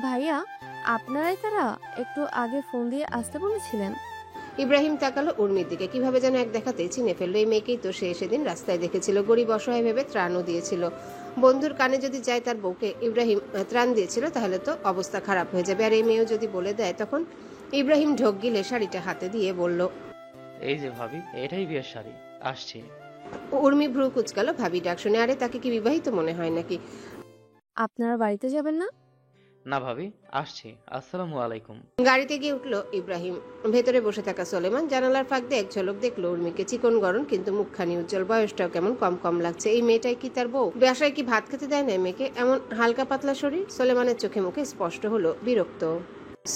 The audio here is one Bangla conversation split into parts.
ভাইয়া, আপনারাই তারা একটু আগে ফোন দিয়ে আসতে বলেছিলেন। ইব্রাহিম তাকালো উর্মির দিকে, কিভাবে যেন এক দেখাতেই চিনে ফেললো। এই মেয়েকেই তো সে সেদিন রাস্তায় দেখেছিল, গরিব অসহায় ভেবে ত্রাণও দিয়েছিল। বন্ধুর কানে যদি যায় তার বউকে ইব্রাহিম ত্রাণ দিয়েছিল, তাহলে তো অবস্থা খারাপ হয়ে যাবে। আর এই মেয়েও যদি বলে দেয়, তখন ইব্রাহিম ঢোক গিলে শাড়িটা হাতে দিয়ে বলল, এই যে ভাবি, এটাই বিয়ের শাড়ি, আসছি। উর্মি ভ্রু কুচকালো ভাবি ডাক শুনে। আরে তাকে কি বিবাহিত মনে হয় নাকি? আপনারা বাড়িতে যাবেন না? না ভাবি, আসছি। আসসালামু আলাইকুম। গাড়িতে গিয়ে উঠলো ইব্রাহিম। ভেতরে বসে থাকা সোলেমান জানালার ফাঁক দিয়ে এক ঝলক দেখলো উর্মিকে। চিকন গরম, কিন্তু মুখখানি উজ্জ্বল, বয়সটাও কেমন কম কম লাগছে। এই মেয়েটাই কি তার বউ? বাসায় কি ভাত খেতে দেয় না মেয়েকে? এমন হালকা পাতলা শরীর। সোলেমানের চোখে মুখে স্পষ্ট হলো বিরক্ত।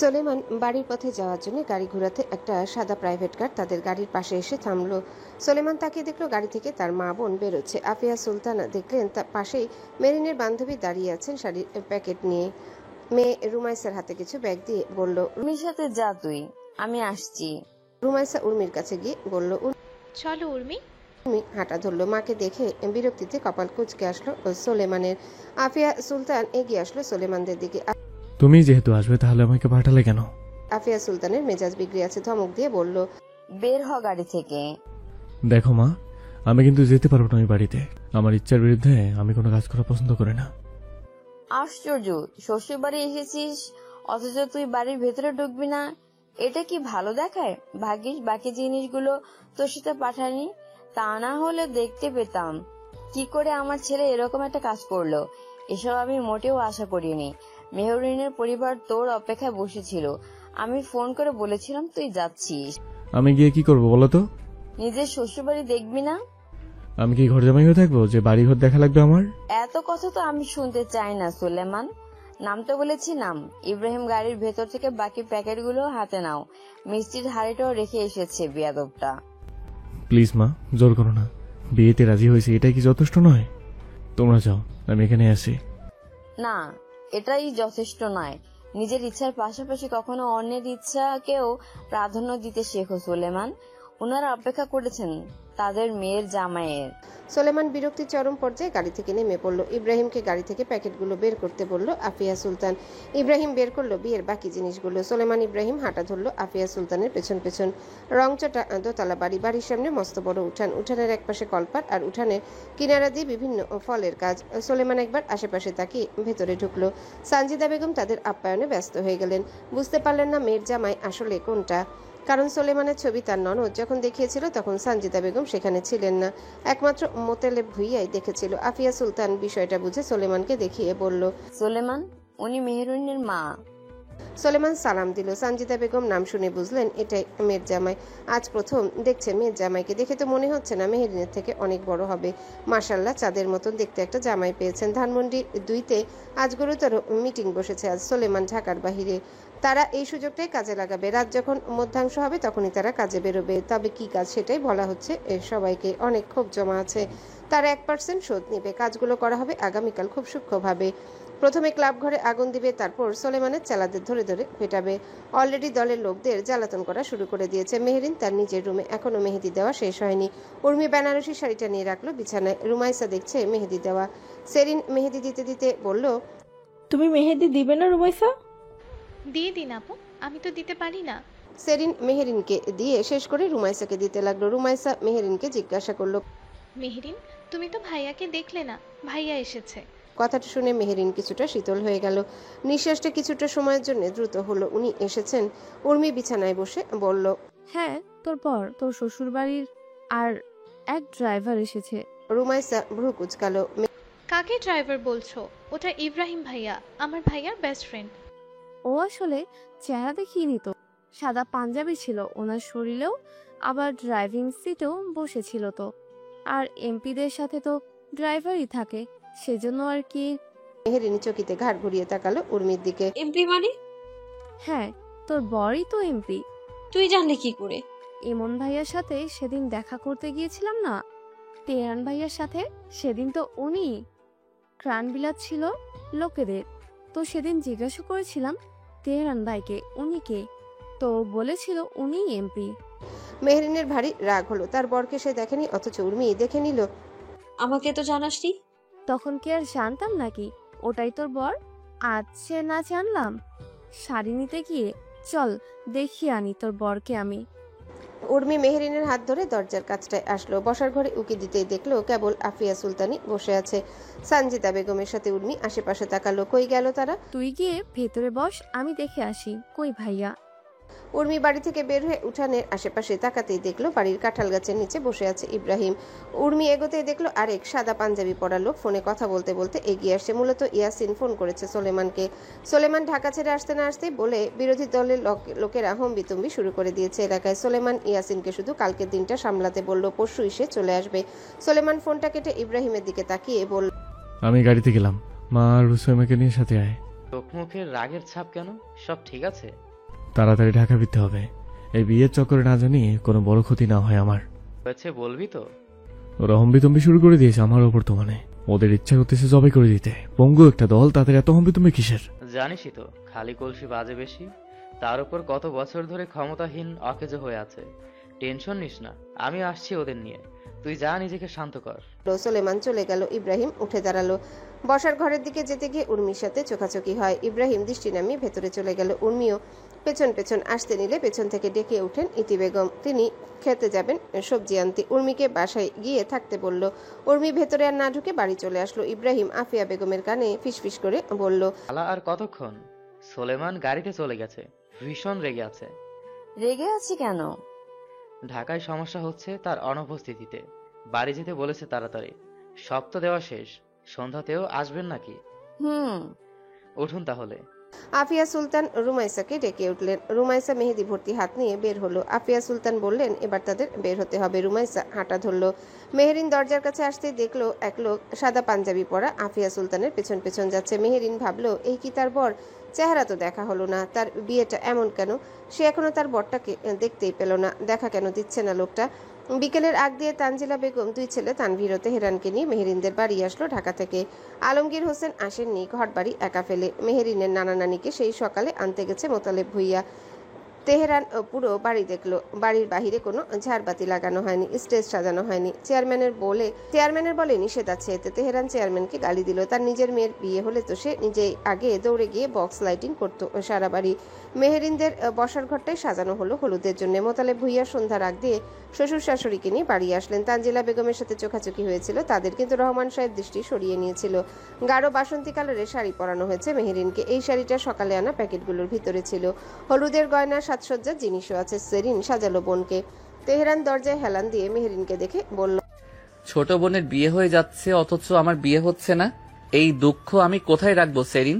সোলেমান বাড়ির পথে যাওয়ার জন্য গাড়ি ঘোরাতে একটা সাদা প্রাইভেট কার তাদের গাড়ির পাশে এসে থামলো। সোলেমান তাকিয়ে দেখলো গাড়ি থেকে তার মা বোন বেরোচ্ছে। আফিয়া সুলতানা দেখলেন তার পাশেই মেরিনের বান্ধবী দাঁড়িয়ে আছেন শাড়ির প্যাকেট নিয়ে। মেয়ে রুমাইসার হাতে কিছু ব্যাগ দিয়ে বলল, উর্মির সাথে যা তুই, আমি আসছি। রুমাইসা উর্মির কাছে গিয়ে বলল। চলো উর্মি। উর্মি হাঁটা ধরলো। মাকে দেখে বিরক্তিতে কপাল কুঁচকে আসলো সোলেমানের। আফিয়া সুলতান এগিয়ে আসলো সোলেমানদের দিকে। তুমি যেহেতু আসবে তাহলে আমাকে পাঠালে কেন? আফিয়া সুলতানের মেজাজ বিগড়ে আছে, ধমক দিয়ে বলল, বের হ গাড়ি থেকে। দেখো মা, আমি কিন্তু যেতে পারবো না ওই বাড়িতে। আমার ইচ্ছার বিরুদ্ধে আমি কোনো কাজ করা পছন্দ করি না। আশ্চর্য, শ্বশুর বাড়ি এসেছিস অথচ তুই বাড়ির ভেতরে ঢুকবি না, এটা কি ভালো দেখায়? ভাগ্যিস বাকি জিনিসগুলো তোর সাথে পাঠানি, তা না হলে দেখতে পেতাম কি করে আমার ছেলে এরকম একটা কাজ করলো। এসব আমি মোটেও আশা করিনি। মেহরিনের পরিবার তোর অপেক্ষায় বসেছিল, আমি ফোন করে বলেছিলাম তুই যাচ্ছিস। আমি গিয়ে কি করবো বলো তো? নিজের শ্বশুর বাড়ি দেখবি না? আমি কি ঘর জামাই হয়ে থাকবো যে বাড়ি ঘর দেখা লাগবে আমার? এত কথা তো আমি শুনতে চাই না সুলেমান। নাম তো বলেছি নাম। ইব্রাহিম গাড়ির ভেতর থেকে বাকি প্যাকেটগুলো হাতে নাও। মিষ্টির হাড়িটাও রেখে এসেছে বিয়াদবটা। প্লিজ মা, জোর করো না। বিয়েতে রাজি হয়েছে, এটাই কি যথেষ্ট নয়? তোমরা যাও, আমি এখানে আসি। না, এটাই যথেষ্ট নয়। নিজের ইচ্ছার পাশাপাশি কখনো অন্যের ইচ্ছাকেও প্রাধান্য দিতে শেখো সুলেমান। ওনারা অপেক্ষা করেছেন তাদের মেয়ের জামাইয়ের। সোলেমান বিরক্তির চরম পর্যায়ে গাড়ি থেকে নেমে পড়ল। ইব্রাহিমকে গাড়ি থেকে প্যাকেটগুলো বের করতে বলল আফিয়া সুলতান। ইব্রাহিম বের করলো বিয়ের বাকি জিনিসগুলো। সোলেমান ইব্রাহিম হাঁটা ধরলো আফিয়া সুলতানের পেছন পেছন। রংচটা দোতলা বাড়ি, বাড়ির সামনে মস্ত বড় উঠান। উঠানের একপাশে কলপাট আর উঠানের কিনারা দিয়ে বিভিন্ন ফলের কাজ। সোলেমান একবার আশেপাশে তাকিয়ে ভেতরে ঢুকলো। সানজিদা বেগম তাদের আপ্যায়নে ব্যস্ত হয়ে গেলেন। বুঝতে পারলেন না মেয়ের জামাই আসলে কোনটা, কারণ সোলেমানের ছবি তার ননদ যখন দেখিয়েছিল তখন সানজিদা বেগম সেখানে ছিলেন না, একমাত্র মোতেলেব ভুইয়াই দেখেছিল। আফিয়া সুলতান বিষয়টা বুঝে সোলেমানকে দেখিয়ে বলল, সুলেমান, উনি মেহরিনের মা। সোলেমান সালাম দিল। সানজিদা বেগম নাম শুনে বুঝলেন এটাই মেয়ের জামাই। আজ প্রথম দেখছে মেয়ের জামাইকে। দেখে তো মনে হচ্ছে না মেহেরিনের থেকে অনেক বড় হবে। মাশাল্লাহ, চাঁদের মতন দেখতে একটা জামাই পেয়েছেন। ধানমন্ডি 2-তে আজ গুরুতর মিটিং বসেছে। আজ সোলেমান ঢাকার বাহিরে। তারা এই সুযোগটাই কাজে লাগাবে। রাত যখন মধ্যাংশ হবে তখনই তারা কাজে বেরোবে। তবে কি কাজ সেটাই বলা হচ্ছে সবাইকে। অনেক ক্ষোভ জমা আছে, তারা 1% শোধ নেবে। কাজগুলো করা হবে আগামীকাল খুব সূক্ষ্মভাবে। প্রথমে ক্লাব ঘরে আগুন দিবে, তারপর সোলেমানের চেলাদের ধরে ধরে পেটাবে। অলরেডি দলের লোকদের জ্বালাতন করা শুরু করে দিয়েছে। মেহরিন তার নিজের রুমে, এখনো মেহেদি দেওয়া শেষ হয়নি। উর্মি বেনারসি শাড়িটা নিয়ে রাখলো বিছানায়। রুমাইসা দেখছে মেহেদি দেওয়া। সেরিন মেহেদি দিতে দিতে বলল, তুমি মেহেদি দিবে না রুমাইসা? দিয়ে দিন আপু, আমি তো দিতে পারি না। সেরিন মেহেরিনকে দিয়ে শেষ করে রুমাইসাকে দিতে লাগলো। রুমাইসা মেহেরিনকে জিজ্ঞাসা করলো, মেহরিন, তুমি তো ভাইয়াকে দেখলে না, ভাইয়া এসেছে। কথাটা শুনে মেহেরিন কিছুটা শীতল হয়ে গেল। নিঃশ্বাসটা কিছুটা সময়ের জন্য দ্রুত হলো। উনি এসেছেন? উর্মি বিছানায় বসে বলল, হ্যাঁ, তোর শ্বশুর বাড়ির আর এক ড্রাইভার এসেছে। রুমাইসা ভ্রু কুচকালো। কাকে ড্রাইভার বলছো? ওটা ইব্রাহিম ভাইয়া, আমার ভাইয়ার বেস্ট ফ্রেন্ড। ও আসলে চেহারা দেখিনি তো, সাদা পাঞ্জাবি ছিল ওনার শরীরেও, আবার ড্রাইভিং সিটেও বসেছিল তো। আর এমপিদের সাথে তো ড্রাইভারই থাকে, সেজন্য আর কি। মেহেরিন চকিতে ঘাড় ঘুরিয়ে তাকালো উর্মির দিকে। এমপি মানে? হ্যাঁ, তোর বরই তো এমপি। তুই জানলি কি করে? ইমন ভাইয়ার সাথে সেদিন দেখা করতে গিয়েছিলাম না, তেরান ভাইয়ার সাথে, সেদিন তো উনি ক্রান বিলাচ্ছিল লোকেদের। তো সেদিন জিজ্ঞাসা করেছিলাম তেহরান ভাইকে উনি কে, তো বলেছিল উনি এমপি। মেহরিনের ভারী রাগ হলো। তার বরকে সে দেখেনি, অথচ উর্মি দেখে নিল। আমাকে তো জানাসনি। তখন কি আর জানতাম নাকি ওটাই তোর বর? আজ সে না জানলাম। শাড়ি নিতে গিয়ে চল দেখিয়ে আনি তোর বরকে আমি। উর্মি মেহেরিনের হাত ধরে দরজার কাছটায় আসলো। বসার ঘরে উকি দিতেই দেখলো কেবল আফিয়া সুলতানি বসে আছে। সানজিদা বেগমের সাথে উর্মি আশেপাশে তাকালো। কই গেল তারা? তুই গিয়ে ভেতরে বস, আমি দেখে আসি কই ভাইয়া। উর্মি বাড়ি থেকে বের হয়ে উঠানের আশেপাশে তাকাতেই দেখলো বাড়ির কাঁঠাল গাছের নিচে বসে আছে ইব্রাহিম। উর্মি এগোতেই দেখলো আরেক সাদা পাঞ্জাবি পরা লোক ফোনে কথা বলতে বলতে এগিয়ে আসছে। মূলত ইয়াসিন ফোন করেছে সোলেমানকে। সোলেমান ঢাকা ছেড়ে আসতে না আসতেই বলে বিরোধী দলের লোকেরা হম্বিতম্বি শুরু করে দিয়েছে এলাকায়। সোলেমান ইয়াসিনকে শুধু কালকের দিনটা সামলাতে বলল, পরশুই সে চলে আসবে। সোলেমান ফোনটা কেটে ইব্রাহিমের দিকে তাকিয়ে বলল, আমি গাড়িতে গেলাম, মা আর রুসোমাকে নিয়ে সাথে আয়। চোখ মুখের রাগের ছাপ কেন? সব ঠিক আছে? তাড়াতাড়ি ঢাকা ফিরতে হবে, এই বিয়ের চক্করে না জানি কোনো বড় ক্ষতি না হয় আমার। হয়েছে বলবি তো? ওরা হম্বিতম্বি শুরু করে দিয়েছে আমার ওপর। তো মানে ওদের ইচ্ছা করতেছে জবাই করে দিতে। পঙ্গু একটা দল, তাদের এত হম্বিতম্বি কিসের? জানিসই তো, খালি কলসি বাজে বেশি। তার উপর কত বছর ধরে ক্ষমতাহীন অকেজো হয়ে আছে। টেনশন নিস না, আমি আসছি ওদের নিয়ে। তুই যা, নিজেকে শান্ত কর। সোলেমান চলে গেল। ইব্রাহিম উঠে দাঁড়ালো। বসার ঘরের দিকে যেতে গিয়ে উর্মির সাথে চোখাচোখি হয়। ইব্রাহিম দৃষ্টি নামিয়ে ভেতরে চলে গেল। উর্মিও পেছন পেছন আসতে নিলে পেছন থেকে ডেকে ওঠেন ইতি বেগম। তিনি খেতে যাবেন সবজি আনতে। উর্মিকে বাসায় গিয়ে থাকতে বলল। উর্মি ভেতরে আর না ঢুকে বাড়ি চলে আসলো। ইব্রাহিম আফিয়া বেগমের কানে ফিসফিস করে বলল, আলা আর কতক্ষণ? সোলেমান গাড়িতে চলে গেছে, ভীষণ রেগে আছে। রেগে আছি কেন? ঢাকায় সমস্যা হচ্ছে তার অনুপস্থিতিতে। বাড়ি যেতে বলেছে তাড়াতাড়ি। সব তো দেওয়া শেষ, সন্ধ্যাতেও আসবেন নাকি? উঠুন তাহলে। আফিয়া সুলতান রুমাইসাকে ডেকে উঠলেন। রুমাইসা মেহেদি ভর্তি হাত নিয়ে বের হলো। আফিয়া সুলতান বললেন, এবার তাদের বের হতে হবে। রুমাইসা হাঁটা ধরলো। মেহেরিন দরজার কাছে আসতেই দেখলো এক লোক সাদা পাঞ্জাবি পরা আফিয়া সুলতানের পেছন পেছন যাচ্ছে। মেহেরিন ভাবলো, এই কি তার বর? চেহারা তো দেখা হলো না, তার বিয়েটা এমন কেন? সে এখনো তার বরটাকে দেখতেই পেল না। দেখা কেন দিচ্ছে না লোকটা? বিকেলের আগ দিয়ে তানজিলা বেগম, দুই ছেলে তানভীর ও তেহরানকে নিয়ে মেহেরিনদের বাড়ি আসলো ঢাকা থেকে। আলমগীর হোসেন আসেননি, ঘর বাড়ি একা ফেলে। মেহেরিনের নানা নানিকে সেই সকালে আনতে গেছে মোতালেব ভুইয়া। তেহরান পুরো বাড়ি দেখলো। বাড়ির বাহিরে কোনো ঝাড়বাতি লাগানো হয়নি, স্টেজ সাজানো হয়নি। চেয়ারম্যানের বলে নিষেধ আছে এতে। তেহরান চেয়ারম্যানকে গালি দিল। তার নিজের মেয়ের বিয়ে হলে তো সে নিজেই আগে দৌড়ে গিয়ে বক্স লাইটিং করতো সারা বাড়ি। মেহেরিনদের বসার ঘরটাই সাজানো হলো হলুদের জন্য। মোতালেব ভুইয়া সন্ধ্যার আগ দিয়ে শ্বশুর শাশুড়িকে নিয়ে বাড়ি আসলেন। তানজিলা বেগমের সাথে চোখাচোখি হয়েছিল তাদের, কিন্তু রহমান সাহেব দৃষ্টি সরিয়ে নিয়েছিল। গাঢ় বাসন্তী কালারের শাড়ি পরানো হয়েছে মেহেরিনকে। এই শাড়িটা সকালে আনা প্যাকেটগুলোর ভিতরে ছিল। হলুদের গয়না, সাজসজ্জার জিনিসও আছে। সেরিন সাজালো বোনকে। তেহরান দরজায় হেলান দিয়ে মেহেরিনকে দেখে বলল, ছোট বোনের বিয়ে হয়ে যাচ্ছে অথচ আমার বিয়ে হচ্ছে না, এই দুঃখ আমি কোথায় রাখবো সেরিন?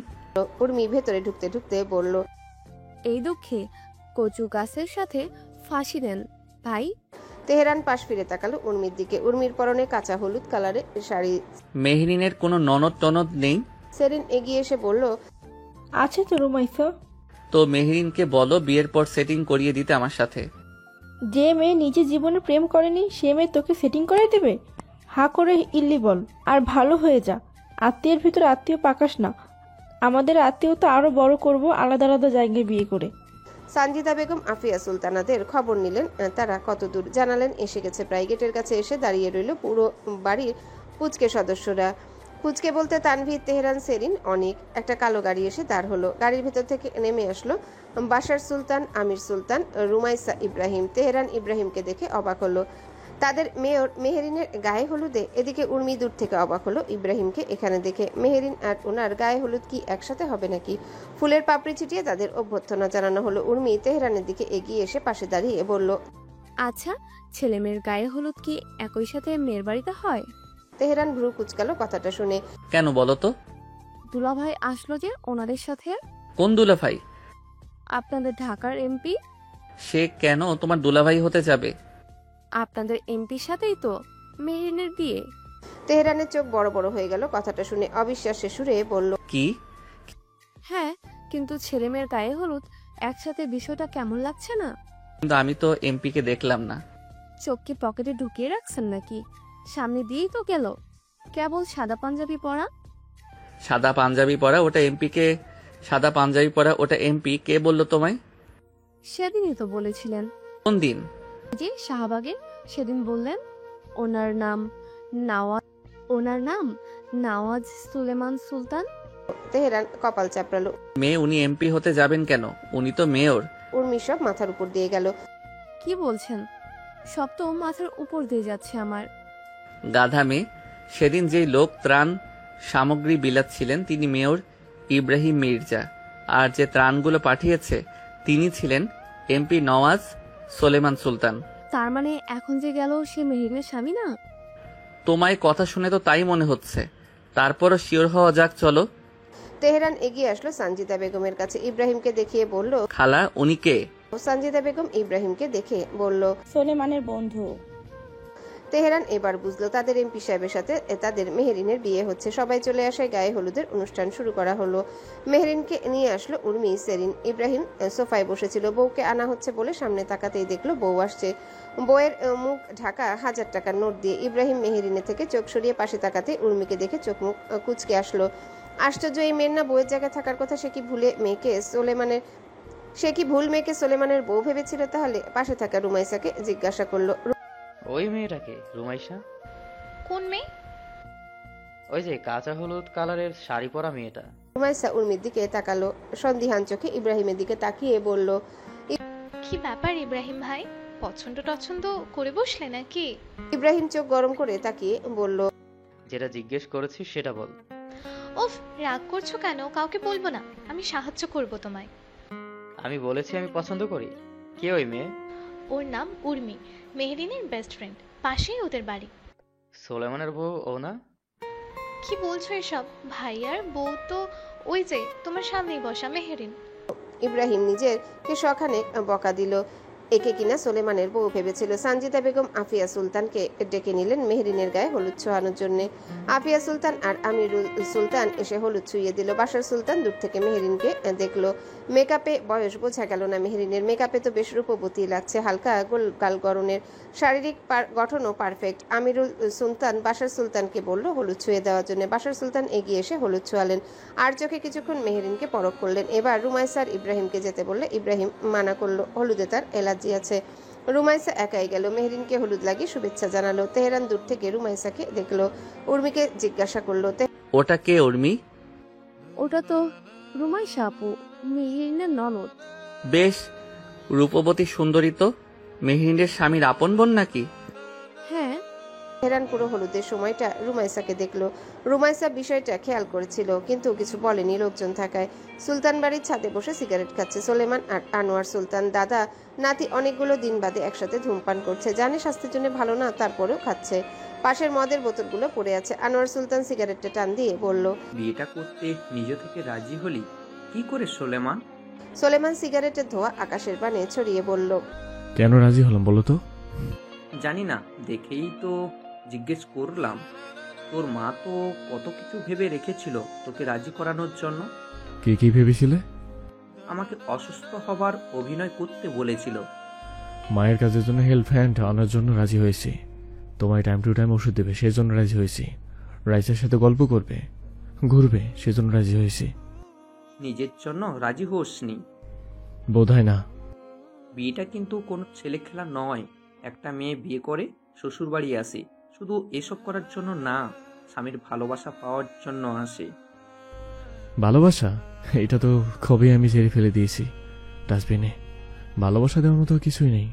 উর্মি ভেতরে ঢুকতে ঢুকতে বলল, এই দুঃখে কচু গাছের সাথে ফাঁসি দেন ভাই। তেহরান পাশ ফিরে তাকালো উর্মির দিকে। উর্মির পরনে কাঁচা হলুদ কালারের শাড়ি। মেহরিনের কোনো ননদ টনদ নেই? সেরিন এগিয়ে এসে বলল, আছে তো রুমাইসা। তো মেহরিনকে বলো বিয়ের পর সেটিং করিয়ে দিতে আমার সাথে। যে মেয়ে নিজে জীবনে প্রেম করেনি সে মেয়ে তোকে সেটিং করে দেবে? হা করে ইল্লি বল আর ভালো হয়ে যা। আত্মীয়ের ভিতর আত্মীয় পাকাস না। আমাদের আত্মীয়তা আরো বড় করব আলাদা আলাদা জায়গায় বিয়ে করে। সানজিদা বেগম আফিয়া সুলতানাদের খবর নিলেন তারা কত দূর। জানালেন এসে গেছে প্রায়। গেটের কাছে এসে দাঁড়িয়ে রইল পুরো বাড়ির পুচকে সদস্যরা। পুচকে বলতে তানভীর, তেহরান, সেরিন, অনিক। একটা কালো গাড়ি এসে দাঁড় হলো। গাড়ির ভেতর থেকে নেমে আসলো বাশার সুলতান, আমির সুলতান, রুমাইসা, ইব্রাহিম। তেহরান ইব্রাহিমকে দেখে অবাক হলো। তাদের মেয়র মেহেরিনের গায়ে হলুদে। এদিকে উর্মি দূর থেকে অবাক হলো ইব্রাহিমকে এখানে দেখে। মেহেরিন আর ওনার গায়ে হলুদ কি একসাথে হবে নাকি? ফুলের পাপড়ি ছিটিয়ে তাদের অভ্যর্থনা জানানো হলো। উর্মি তেহরানের দিকে এগিয়ে এসে পাশে দাঁড়িয়ে বলল, আচ্ছা, ছেলে মেয়ের গায়ে হলুদ কি একই সাথে মেয়ের বাড়িতে হয়? তেহরান ভ্রু কুচকালো কথাটা শুনে। কেন বলো তো? দুলাভাই আসলো যে ওনাদের সাথে। কোন দুলাভাই? আপনাদের ঢাকার এমপি। সে কেন তোমার দুলাভাই হতে যাবে? আপনাদের এমপির সাথেই তো মেরিনের বিয়ে। তেহরানের চোখ বড় বড় হয়ে গেল কথাটা শুনে। অবিশ্বাসের সুরে বলল, কি? হ্যাঁ, কিন্তু ছেলে মেয়ের গায়ে হলুদ একসাথে, বিষয়টা কেমন লাগছে না? কিন্তু আমি তো এমপি কে দেখলাম না। চোখ কি পকেটে ঢুকিয়ে রাখছেন নাকি? সামনে দিয়েই তো গেল। কেবল সাদা পাঞ্জাবি পরা। সাদা পাঞ্জাবি পরা ওটা এমপি কে? সাদা পাঞ্জাবি পরা ওটা এমপি কে বললো তোমায়? সেদিনই তো বলেছিলেন। কোন দিন? যে শাহবাগে সেদিন বললেন ওনার নাম নওয়াজ সুলেমান সুলতান। তেহরান কপাল চাপড়ালো। মেয়ে উনি এমপি হতে যাবেন কেন? উনি তো মেয়র। উর্মি সব মাথার উপর দিয়ে গেল। কি বলছেন? সব তো মাথার উপর দিয়ে যাচ্ছে আমার। গাধা মেয়ে। সেদিন যেই লোক ত্রাণ সামগ্রী বিলাচ্ছিলেন তিনি মেয়র ইব্রাহিম মির্জা, আর যে ত্রাণগুলো পাঠিয়েছে তিনি ছিলেন এমপি নওয়াজ সোলেমান সুলতান। তার মানে এখন যে গেল সে মেহেরিনের স্বামী না? তোমায় কথা শুনে তো তাই মনে হচ্ছে, তারপরও শিওর হওয়া যাক, চলো। তেহরান এগিয়ে আসলো সানজিদা বেগমের কাছে, ইব্রাহিমকে দেখিয়ে বলল। খালা, উনি কে? সানজিদা বেগম ইব্রাহিমকে দেখে বলল, সোলেমানের বন্ধু। তেহরান এবার বুঝলো তাদের এমপি সাহেবের সাথে তাদের মেহেরিনের বিয়ে হচ্ছে। সবাই চলে আসায় গায়ে হলুদের অনুষ্ঠান শুরু করা হলো। মেহেরিনকে নিয়ে আসলো উর্মি, সেরিন। ইব্রাহিম সোফায় বসেছিল। বউকে আনা হচ্ছে বলে সামনে তাকাতেই দেখলো বউ আসছে। বউয়ের মুখ ঢাকা 1000 টাকার নোট দিয়ে। ইব্রাহিম মেহেরিনের থেকে চোখ সরিয়ে পাশে তাকাতে উর্মিকে দেখে চোখ মুখ কুচকে আসলো। আশ্চর্য, এই মেয়ের না বউয়ের জায়গায় থাকার কথা। সে কি ভুল মেয়েকে সোলেমানের বউ ভেবেছিল? তাহলে পাশে থাকা রুমাইসাকে জিজ্ঞাসা করলো, ওই মেয়েটাকে? রুমাইশা? কোন মেয়ে? ওই যে কাঁচা হলুদ কালারের শাড়ি পরা মেয়েটা। রুমাইসা উর্মির দিকে তাকালো, সন্দিহান চোখে ইব্রাহিমের দিকে তাকিয়ে বলল, কি ব্যাপার ইব্রাহিম ভাই, পছন্দ করে বসলে নাকি? ইব্রাহিম চোখ গরম করে তাকিয়ে বলল, যেটা জিজ্ঞেস করেছিস সেটা বল। উফ, রাগ করছো কেন? কাউকে বলবো না, আমি সাহায্য করব তোমায়। আমি বলেছি আমি পছন্দ করি। কে ওই মেয়ে? ওর নাম উর্মি, মেহেরিনের বেস্ট ফ্রেন্ড, পাশেই ওদের বাড়ি। সোলেমানের বউ ও না? কি বলছো এসব? ভাইয়ার বউ তো ওই যে তোমার সামনেই বসা মেহেরিন। ইব্রাহিম নিজেকে শখানে বকা দিল। একে কিনা সোলেমানের বউ ভেবেছিল। সানজিদা বেগম আফিয়া সুলতানকে ডেকে নিলেন মেহেরিনের গায়ে হলুদ ছোঁয়ানোর জন্য। আফিয়া সুলতান আর আমিরুল সুলতান এসে হলুদ ছুঁয়ে দিল। বাসার সুলতান দূর থেকে মেহেরিনকে দেখলো। মেকআপে বয়স বোঝা গেল না মেহেরিনের। মেকআপে তো বেশ রূপবতী লাগছে, হালকা গোলগাল গড়নের, শারীরিক গঠনও পারফেক্ট। আমিরুল সুলতান বাসার সুলতানকে বলল হলুদ ছুঁয়ে দেওয়ার জন্য। বাসার সুলতান এগিয়ে এসে হলুদ ছোঁয়ালেন, আর চোখে কিছুক্ষণ মেহেরিনকে পরখ করলেন। এবার রুমাইসার ইব্রাহিমকে যেতে বললে ইব্রাহিম মানা করলো, হলুদে তার এলার্জি আছে। রুমাইসা একাই গেল, মেহেরিনকে হলুদ লাগিয়ে শুভেচ্ছা জানালো। তেহরান দূর থেকে রুমাইসাকে দেখলো, উর্মিকে জিজ্ঞাসা করলো, ওটা কে উর্মি? ওটা তো রুমাইশা আপু, মেহেরিনের ননদ। বেশ রূপবতী সুন্দরী তো। মেহেরিনের স্বামীর আপন বোন নাকি? হ্যাঁ। তেহরান পুরো হলুদের সময়টা রুমাইসাকে দেখলো। রুমাইসা বিষয়টা খেয়াল করেছিল কিন্তু কিছু বলেনি লোকজন থাকায়। সুলতান বাড়ির ছাদে বসে সিগারেট খাচ্ছে সোলেমান আর আনোয়ার সুলতান। দাদা নাতি অনেকগুলো দিন বাদে একসাথে ধূমপান করছে, জানে স্বাস্থ্যের জন্য ভালো না, তারপরেও খাচ্ছে। পাশের মদের বোতলগুলো পড়ে আছে। আনোয়ার সুলতান সিগারেটটা টান দিয়ে বলল, বিয়েটা করতে নিজে থেকে রাজি হলি কি করে সোলেমান? সোলেমান সিগারেটের ধোঁয়া আকাশের পানে ছড়িয়ে বলল, কেন রাজি হলাম বলো তো? জানি না, দেখেই তো জিজ্ঞেস করলাম। তোর মা তো কত কিছু ভেবে রেখেছিল তোকে রাজি করানোর জন্য। কি ভেবেছিলে? আমাকে অসুস্থ হবার অভিনয় করতে বলেছিল। মায়ের কাজের জন্য হেল্প হ্যান্ড আনার জন্য রাজি হয়েছি। তোমায় টাইম টু টাইম ওষুধ দেবে সেজন্য রাজি হয়েছি। রাইসের সাথে গল্প করবে, ঘুরবে সেজন্য রাজি হয়েছি। নিজের জন্য রাজি হোসনি? বোধহয় না। বিয়েটা কিন্তু কোনো ছেলে খেলা নয়। একটা মেয়ে বিয়ে করে শ্বশুর বাড়ি আসে শুধু এসব করার জন্য না, স্বামীর ভালোবাসা পাওয়ার জন্য আসে। ভালোবাসা? এটা তো কবে আমি ছেড়ে ফেলে দিয়েছি ডাস্টবিনে। ভালোবাসা দেওয়ার মতো কিছুই নেই।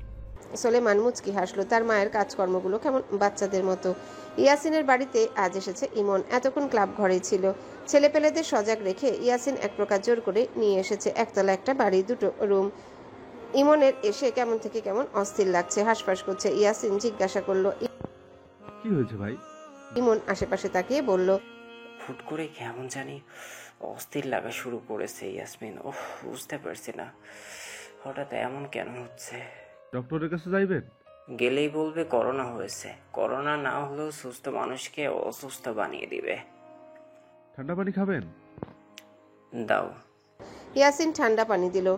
সোলেমান মুচকি হাসলো। তার মায়ের কাজকর্মগুলো কেমন বাচ্চাদের মতো। ইয়াসিনের বাড়িতে আজ এসেছে ইমন। এতক্ষণ ক্লাব ঘরেই ছিল। ছেলেপেলেদের সজাগ রেখে ইয়াসিন এক প্রকার জোর করে নিয়ে এসেছে। একতলা একটা বাড়ি, 2টো রুম। ইমনের এসে কেমন থেকে কেমন অস্থির লাগছে, হাসফাস করছে। ইয়াসিন জিজ্ঞাসা করলো, কি হয়েছে ভাই? ইমন আশেপাশে তাকিয়ে বলল, হুট করে কেমন জানি অস্থির লাগা শুরু করেছে ইয়াসমিন। ওহ, বুঝতে পারছি না হঠাৎ এমন কেন হচ্ছে। ডক্টরের কাছে যাইবেন? গেলেই বলবে করোনা হয়েছে। করোনা না হলেও সুস্থ মানুষকে অসুস্থ বানিয়ে দিবে। ঠান্ডা পানি খাবেন? দাও। ইয়াসিন ঠান্ডা পানি দিল।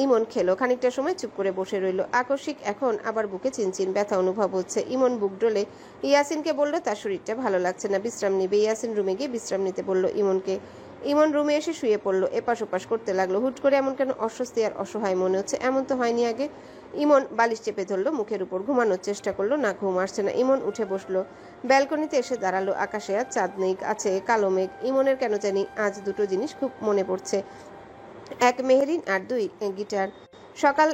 ইমন খেলো। খানিকটা সময় চুপ করে বসে রইল। আকস্মিক এখন আবার বুকে চিনচিন ব্যথা অনুভব হচ্ছে। ইমন বুক ডলে ইয়াসিনকে বলল তার শরীরটা ভালো লাগছে না, বিশ্রাম নিবে। ইয়াসিন রুমে গিয়ে বিশ্রাম নিতে বলল ইমনকে। ইমন রুমে এসে শুয়ে পড়লো, এপাশ ওপাশ করতে লাগলো। হুট করে এমন কেন অস্বস্তি আর অসহায় মনে হচ্ছে? এমন তো হয়নি আগে। ইমন বালিশ চেপে ধরলো মুখের উপর, ঘুমানোর চেষ্টা করলো, না ঘুম আসছে না। ইমন উঠে বসলো, ব্যালকনিতে এসে দাঁড়ালো। আকাশে আজ চাঁদ নেই, আছে কালো মেঘ। ইমনের কেন জানি আজ দুটো জিনিস খুব মনে পড়ছে, এক মেহেরিন আর দুই গিটার। সকাল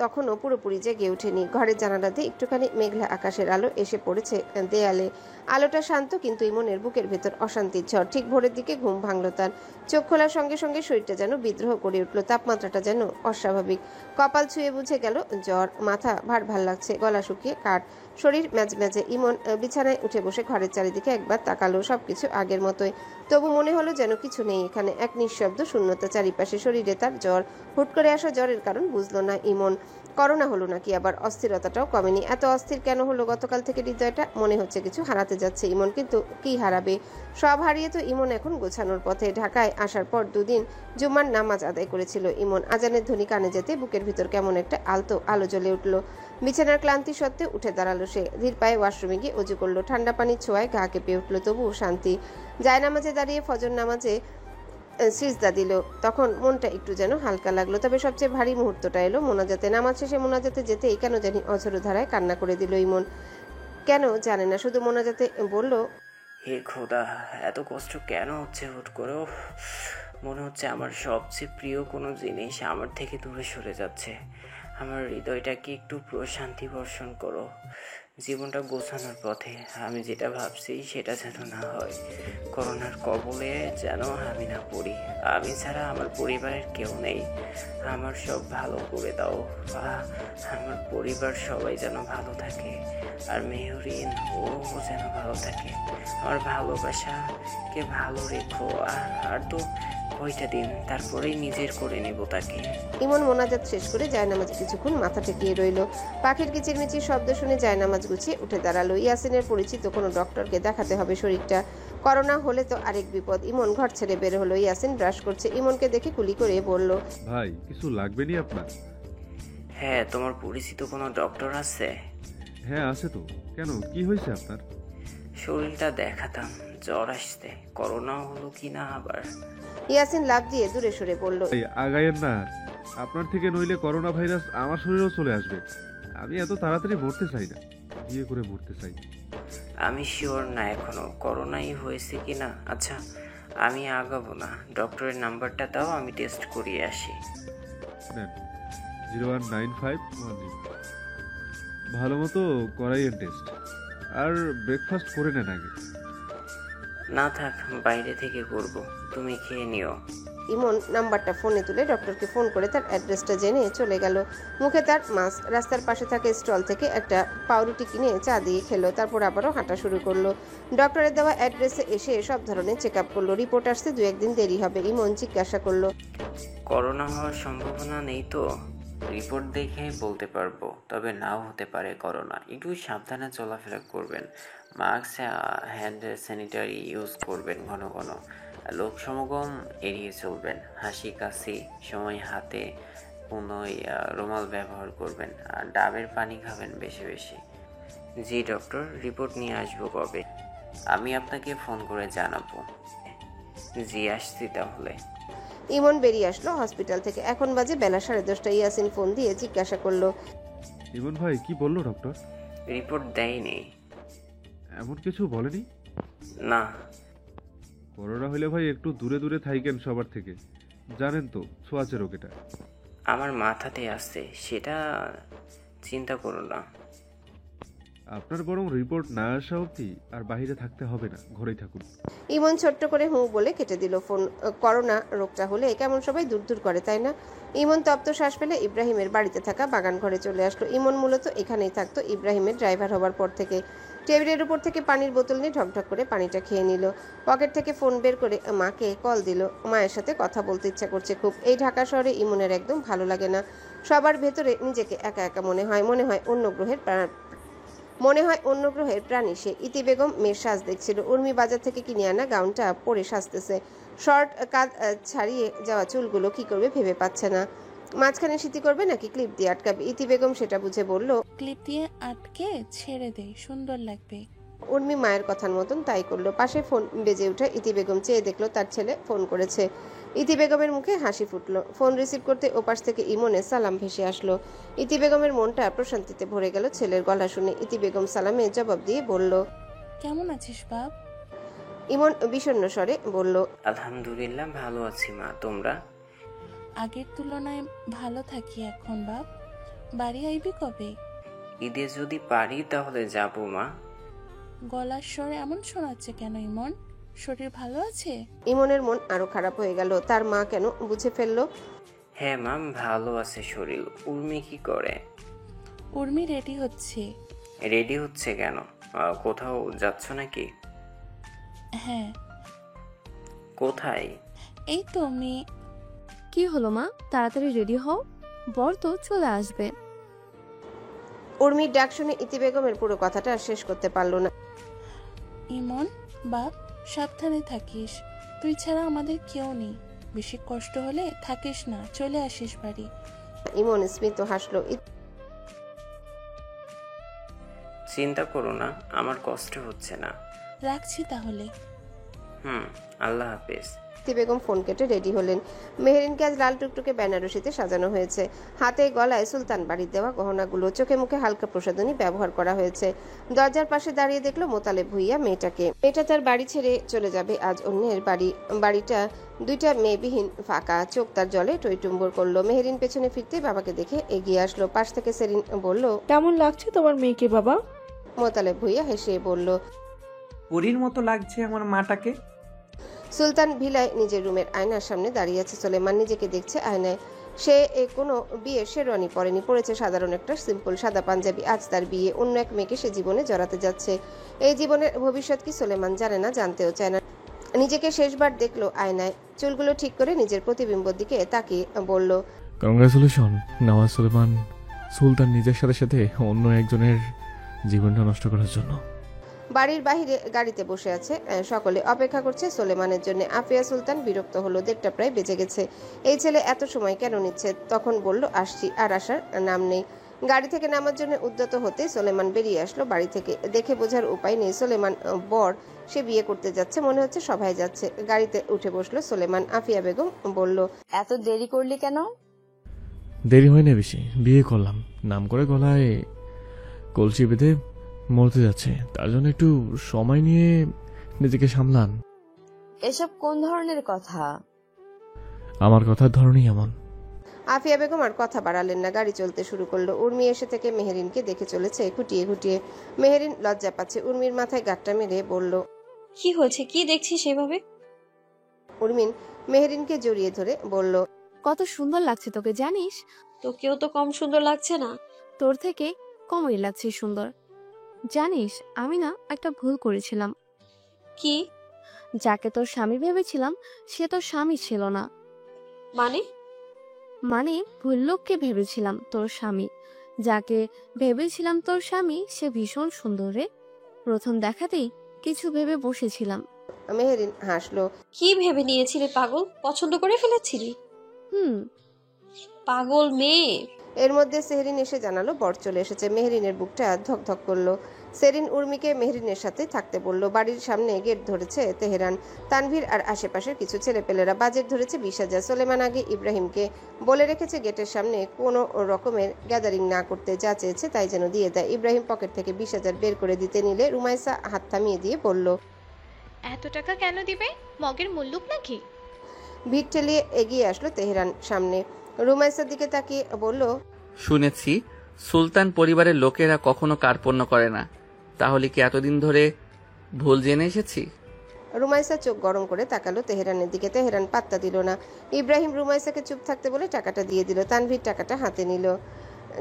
তখনও পুরোপুরি জেগে ওঠেনি। ঘরের জানালা দিয়ে একটুখানি মেঘলা আকাশের আলো এসে পড়েছে দেয়ালে। আলোটা শান্ত, কিন্তু ইমনের বুকের ভেতর অশান্তির ঝড়। ঠিক ভোরের দিকে ঘুম ভাঙল তার। চোখ খোলার সঙ্গে সঙ্গে শরীরটা যেন বিদ্রোহ করে উঠল, তাপমাত্রাটা যেন অস্বাভাবিক। কপাল ছুঁয়ে বুঝে গেল জ্বর, মাথা ভার ভার লাগছে, গলা শুকিয়ে কাঠ, শরীর ম্যাজম্যাজে। ইমন বিছানায় উঠে বসে ঘরের চারিদিকে একবার তাকালো, সবকিছু আগের মতোই। তবু মনে হলো যেন কিছু নেই এখানে, এক নিঃশব্দ শূন্যতা চারিপাশে। শরীরে তার জ্বর, হুট করে আসা জ্বরের কারণ বুঝলো না ইমন। করোনা হলো নাকি আবার? অস্থিরতাটাও কমেনি। এত অস্থির কেন হলো গতকাল থেকে হৃদয়টা? মনে হচ্ছে কিছু হারাতে যাচ্ছে ইমন, কিন্তু কি হারাবে? সব হারিয়ে তো ইমন এখন গোছানোর পথে। ঢাকায় আসার পর দুদিন জুম্মার নামাজ আদায় করেছিল ইমন। আজানের ধ্বনি কানে যেতে বুকের ভিতর কেমন একটা আলতো আলো জ্বলে উঠল। বিছানার ক্লান্তি সত্ত্বে উঠে দাঁড়ালো সে। ধীর পায়ে ওয়াশরুমে গিয়ে অজু করলো। ঠান্ডা পানির ছোঁয়ায় গা কেঁপে উঠল, তবুও শান্তি। জায়নামাজে দাঁড়িয়ে ফজর নামাজে সিজদা দিল, তখন মনটা একটু যেন হালকা লাগলো। তবে সবচেয়ে ভারী মুহূর্তটা এলো মোনাজাতে। নামাজ শেষে মোনাজাতে যেতেই কেন জানি অঝোর ধারায় কান্না করে দিল ইমন। কেন জানে না, শুধু মোনাজাতে বলল, হে খোদা, এত কষ্ট কেন হচ্ছে হুট করে? উফ, মনে হচ্ছে আমার সবচেয়ে প্রিয় কোনো জিনিস আমার থেকে দূরে সরে যাচ্ছে। আমার হৃদয়টাকে একটু প্রশান্তি বর্ষণ করো। জীবনটা গোছানোর পথে। আমি যেটা ভাবছি সেটা যেন না হয়। করোনার কবলে যেন আমি না পড়ি। আমি ছাড়া আমার পরিবারের কেউ নেই। আমার সব ভালো করে দাও। আমার পরিবার সবাই যেন ভালো থাকে, আর মেহরিন ও যেন ভালো থাকে। আমার ভালোবাসাকে ভালো রেখো। আর তো কয়টা দিন, তারপরেই নিজের করে নেব তাকে। ইমন মোনাজাত শেষ করে জায়নামাজে কিছুক্ষণ মাথা ঠেকিয়ে রইল। পাখির কিচিরমিচির শব্দ শুনে জায়নামাজ গুছিয়ে উঠে দাঁড়ালো। ইয়াসিনের পরিচিত কোনো ডক্টরকে দেখাতে হবে শরীরটা। করোনা হলে তো আরেক বিপদ। ইমন ঘর ছেড়ে বের হলো। ইয়াসিন ব্রাশ করছে, ইমনকে দেখে কুলি করে বলল, ভাই কিছু লাগবে নি আপনার? হ্যাঁ, তোমার পরিচিত কোনো ডক্টর আছে? হ্যাঁ আছে তো। কেন, কি হয়েছে আপনার? শরীরটা দেখাতাম, জ্বর আসতে। করোনা হলো কি না আবার? ইয়াসিন লাফ দিয়ে দূরে সরে বলল, আগায়েন না। আপনার থেকে নইলে করোনা ভাইরাস আমার শরীরেও চলে আসবে। আমি এত তাড়াতাড়ি মরতে চাই না, বিয়ে করে মরতে চাই। আমি শিওর না এখনো করোনাই হয়েছে কি না। আচ্ছা, আমি আগাবো না, ডক্টরের নাম্বারটা দাও, আমি টেস্ট করিয়ে আসি। নেন, 019510। ভালো মতো করাইয়েন টেস্ট, আর ব্রেকফাস্ট করে নেন আগে। না থাক, বাইরে থেকে করব, তুমি খেয়ে নিও। ইমন নাম্বারটা ফোনে তুলে ডক্টরকে ফোন করে তার অ্যাড্রেসটা জেনে চলে গেল। মুখে তার মাস্ক। রাস্তার পাশে থাকা স্টল থেকে একটা পাউরুটি কিনে চা দিয়ে খেলো, তারপর আবারও হাঁটা শুরু করলো। ডক্টরের দেওয়া অ্যাড্রেসে এসে সব ধরনের চেক আপ করলো। রিপোর্ট আসতে 2-1 দিন দেরি হবে। ইমন জিজ্ঞাসা করলো, করোনা হওয়ার সম্ভাবনা নেই তো? রিপোর্ট দেখে বলতে পারবো, তবে নাও হতে পারে করোনা। একটু সাবধানে চলাফেরা করবেন, মাস্ক, হ্যান্ড স্যানিটারি ইউজ করবেন ঘন ঘন, লোক সমাগম এড়িয়ে চলবেন, হাসি কাশি সময় হাতে কোনোই রুমাল ব্যবহার করবেন, আর ডাবের পানি খাবেন বেশি বেশি। জি ডক্টর, রিপোর্ট নিয়ে আসবো কবে? আমি আপনাকে ফোন করে জানাবো। জি, আসছি তাহলে। ইমন বেরিয়ে আসলো হসপিটাল থেকে। এখন বাজে বেলা 10:30। ইয়াসিন ফোন দিয়ে জিজ্ঞাসা করলো, ইমন ভাই কি বললো ডক্টর? রিপোর্ট দেয়নি। এমন কিছু বলেনি? না। করোনা হলে ভাই একটু দূরে দূরে থাকেন সবার থেকে, জানেন তো ছোঁয়াচে রোগ এটা। আমার মাথাতে আসছে, সেটা চিন্তা করো না। আপনার বরং রিপোর্ট না আসা অবধি আর বাইরে থাকতে হবে না, ঘরেই থাকুন। ইমন ছোট্ট করে হু বলে কেটে দিল ফোন। করোনা রোগটা হলে কেমন সবাই দূর দূর করে, তাই না? ইমন তপ্ত শ্বাস ফেলে ইব্রাহিমের বাড়িতে থাকা বাগান ঘরে চলে আসলো। ইমন মূলত এখানেই থাকতো ইব্রাহিমের ড্রাইভার হবার পর থেকে। টেবিলের উপর থেকে পানির বোতল নিয়ে ঢকঢক করে পানিটা খেয়ে নিল। পকেট থেকে ফোন বের করে মাকে কল দিল। মায়ের সাথে কথা বলতে ইচ্ছা করছে খুব। এই ঢাকা শহরে ইমনের একদম ভালো লাগে না। সবার ভেতরে নিজেকে একা একা মনে হয় অন্য গ্রহের প্রাণী সে। ইতি বেগম মেয়ের সাজ দেখছিল। উর্মি বাজার থেকে কিনে আনা গাউনটা পরে সাজতেছে। শর্ট কাঁধ ছাড়িয়ে যাওয়া চুলগুলো কি করবে ভেবে পাচ্ছে না। মাঝখানে সিঁথি করবে নাকি ক্লিপ দিয়ে আটকাবে? ইতি বেগম সেটা বুঝে বলল, ক্লিপ দিয়ে আটকে ছেড়ে দে, সুন্দর লাগবে। উর্মি মায়ের কথার মতন তাই করলো। পাশে ফোন বেজে উঠে ইতি বেগম চেয়ে দেখলো তার ছেলে ফোন করেছে। ইতি বেগমের মুখে হাসি ফুটলো। ফোন রিসিভ করতে ওপাশ থেকে ইমনের সালাম ভেসে আসলো। ইতি বেগমের মনটা প্রশান্তিতে ভরে গেল ছেলের গলা শুনে। ইতি বেগম সালামে জবাব দিয়ে বলল, কেমন আছিস বাপ? ইমন বিষণ্ণ স্বরে বলল, আলহামদুলিল্লাহ ভালো আছি মা, তোমরা? আগের তুলনায় ভালো থাকি এখন বাপ। বাড়ি আইবি কবে? ঈদে যদি পারি তাহলে যাব মা। গলার স্বর এমন শোনাচ্ছে কেন ইমন? শরীর ভালো আছে? ইমনের মন আরো খারাপ হয়ে গেল। তার মা কেন বুঝে ফেললো। হ্যাঁ মা, ভালো আছে শরীর। উর্মি কি করে? উর্মি রেডি হচ্ছে। রেডি হচ্ছে কেন? কোথাও যাচ্ছ নাকি? হ্যাঁ। কোথায়? এই তো মেয়ে। কি হলো মা, তাড়াতাড়ি রেডি হও, বর তো চলে আসবে। উর্মির ডাক শুনে ইতি বেগমের পুরো কথাটা শেষ করতে পারল না। ইমন বাপ, সাবধানে থাকিস। তুই ছাড়া আমাদের কেউ নেই। বেশি কষ্ট হলে থাকিস না, চলে আসিস বাড়ি। ইমন স্মিত হাসলো। চিন্তা করো না, আমার কষ্ট হচ্ছে না। রাখছি তাহলে। আল্লাহ হাফেজ। ইতি বেগম ফোন কেটে রেডি হলেন। মেহেরিনকে আজ লাল টুকটুকে বেনারসিতে সাজানো হয়েছে। হাতে গলায় সুলতান বাড়ির দেওয়া গহনাগুলো, চোখে মুখে হালকা প্রসাধনী ব্যবহার করা হয়েছে। দরজার পাশে দাঁড়িয়ে দেখলো মোতালেব ভুইয়া মেয়েটাকে। মেয়েটা তার বাড়ি ছেড়ে চলে যাবে আজ অন্যের বাড়ি। বাড়িটা দুইটা মেয়েবিহীন, ফাঁকা। চোখ তার জলে টইটুম্বর করলো। মেহেরিন পেছনে ফিরতে বাবাকে দেখে এগিয়ে আসলো। পাশ থেকে সেরিন বলল, কেমন লাগছে তোমার মেয়েকে বাবা? মোতালেব ভুইয়া হেসে বলল, পরীর মতো লাগছে আমার মাটাকে। সুলতান ভিলায় নিজের রুমের আয়নার সামনে দাঁড়িয়ে আছে। সোলেমান নিজেকে দেখছে আয়নায়। সে কোনো বিয়ের শেরওয়ানি পরেনি, পরেছে সাধারণ একটা সিম্পল সাদা পাঞ্জাবি। আজ তার বিয়ে, অন্য এক মেয়েকে সে জীবনে জড়াতে যাচ্ছে। এই জীবনের ভবিষ্যৎ কি সোলেমান জানে না, জানতেও চায় না। নিজেকে শেষবার দেখলো আয়নায়। চুলগুলো ঠিক করে নিজের প্রতিবিম্বর দিকে তাকিয়ে বলল, কংগ্রাচুলেশন নওয়াজ সুলেমান। সুলতান নিজের সাথে সাথে অন্য একজনের জীবনটা নষ্ট করার জন্য। বাড়ির বাহিরে গাড়িতে বসে আছে, সকলে অপেক্ষা করছে সোলেমানের জন্য। আফিয়া সুলতান বিরক্ত হলো। 1:30 প্রায় বেজে গেছে। এই ছেলে এত সময় কেন নিচ্ছে? তখন বলল আসছি, আর আসার নাম নেই। গাড়ি থেকে নামার জন্য উদ্যত হতে সোলেমান বেরিয়ে আসলো বাড়ি থেকে। দেখে বোঝার উপায় নেই সোলেমান বর, সে বিয়ে করতে যাচ্ছে, মনে হচ্ছে সবাই যাচ্ছে। গাড়িতে উঠে বসলো সোলেমান। আফিয়া বেগম বলল, এত দেরি করলি কেন? দেরি হয় না বেশি, বিয়ে করলাম, নাম করে গলায় কলসি বেঁধে মরতে যাচ্ছে, তার জন্য একটু সময় নিয়ে নিজেকে সামলান। এসব কোন ধরনের কথা? আমার কথার ধরনই এমন। আফিয়া বেগম আর কথা বাড়ালেন না, গাড়ি চলতে শুরু করলো। উর্মি এসে থেকে মেহেরিনকে দেখে চলেছে খুঁটিয়ে খুঁটিয়ে। মেহেরিন লজ্জা পাচ্ছে। উর্মির মাথায় গাঁটটা মেরে বলল, কি হয়েছে, কি দেখছি সেভাবে? উর্মিন মেহেরিনকে জড়িয়ে ধরে বলল, কত সুন্দর লাগছে তোকে জানিস? তোকেও তো কম সুন্দর লাগছে না। তোর থেকে কমই লাগছে সুন্দর। জানিস আমি না একটা ভুল করেছিলাম। কি? যাকে তোর স্বামী ভেবেছিলাম সে তোর স্বামী ছিল না। মানে ভুল লোককে ভেবেছিলাম তোর স্বামী। যাকে ভেবেছিলাম তোর স্বামী সে ভীষণ সুন্দর রে। প্রথম দেখাতেই কিছু ভেবে বসেছিলাম। মেহেরিন হাসলো। কি ভেবে নিয়েছিলি পাগল? পছন্দ করে ফেলেছিলি? পাগল মেয়ে। এর মধ্যে সেহরিন এসে জানালো বর চলে এসেছে। মেহেরিনের বুকটা ধক ধক করলো। সেরিন উর্মিকে মেহেরিনের সাথে থাকতে বলল। বাড়ির সামনে গেট ধরেছে তেহরান, তানভীর আর আশেপাশের কিছু ছেলেপেলেরা। বাজেট ধরেছে 20,000। সোলেমান আগে ইব্রাহিমকে বলে রেখেছে গেটের সামনে কোনো রকমের গ্যাদারিং না করতে, যা চেয়েছে তাই যেন দিয়ে দেয়। ইব্রাহিম পকেট থেকে 20,000 বের করে দিতে নিলে রুমাইসা হাত থামিয়ে দিয়ে বলল, এত টাকা কেন দিবে? মগের মুল্লুক নাকি? ভিড় ঠেলিয়ে এগিয়ে আসলো তেহরান সামনে। রুমাইসার দিকে তাকিয়ে বলল, শুনেছি সুলতান পরিবারের লোকেরা কখনো কার্পণ্য করে না, তাহলে কি এতদিন ধরে ভুল জেনে এসেছি? রুমাইসা চোখ গরম করে তাকালো তেহরানের দিকে। তেহরান পাত্তা দিল না। ইব্রাহিম রুমাইসাকে চুপ থাকতে বলে টাকাটা দিয়ে দিল। তানভীর টাকাটা হাতে নিল।